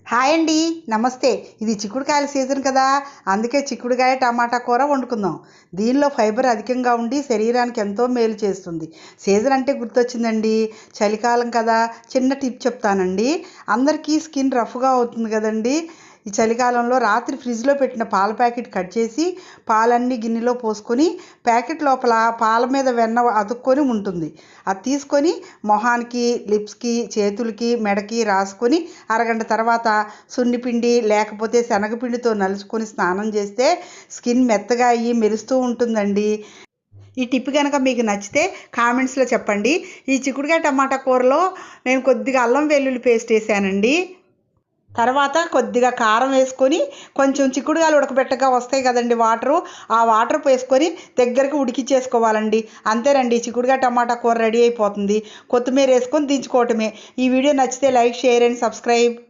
Hi అండి. నమస్తే. ఇది చిక్కుడుకాయల సీజన్ కదా! అందుకే చిక్కుడుకాయ, టమాటా కూర వండుకుందాం. దీనిలో ఫైబర్ అధికంగా ఉండి శరీరానికి ఎంతో మేలు చేస్తుంది. సీజన్ అంటే గుర్తొచ్చిందండి. చలికాలం కదా! చిన్న టిప్ చెప్తానండి. అందరికీ స్కిన్ రఫ్‌గా అవుతుంది కదండీ! ఈ చలికాలంలో రాత్రి ఫ్రిడ్జ్‌లో పెట్టిన పాల ప్యాకెట్ కట్ చేసి, పాలన్నీ గిన్నెలో పోసుకొని, ప్యాకెట్ లోపల పాల మీద వెన్న అతుక్కొని ఉంటుంది. అది తీసుకొని మొహానికి, లిప్స్‌కి, చేతులకి, మెడకి రాసుకొని అరగంట తర్వాత సున్నిపిండి లేకపోతే శనగపిండితో నలుచుకొని స్నానం చేస్తే స్కిన్ మెత్తగా అయ్యి మెరుస్తూ ఉంటుందండి. ఈ టిప్ కనుక మీకు నచ్చితే కామెంట్స్లో చెప్పండి. ఈ చిక్కుడుకాయ టమాటా కూరలో నేను కొద్దిగా అల్లం వెల్లుల్లి పేస్ట్ వేసానండి. తర్వాత కొద్దిగా కారం వేసుకొని, కొంచెం చిక్కుడుకాయలు ఉడకబెట్టగా వస్తాయి కదండి వాటరు, ఆ వాటర్ వేసుకొని దగ్గరికి ఉడికించేసుకోవాలండి. అంతేనండి, చిక్కుడుకాయ టమాటా కూర రెడీ అయిపోతుంది. కొత్తిమీర వేసుకొని దించుకోవటమే. ఈ వీడియో నచ్చితే లైక్, షేర్ అండ్ సబ్స్క్రైబ్.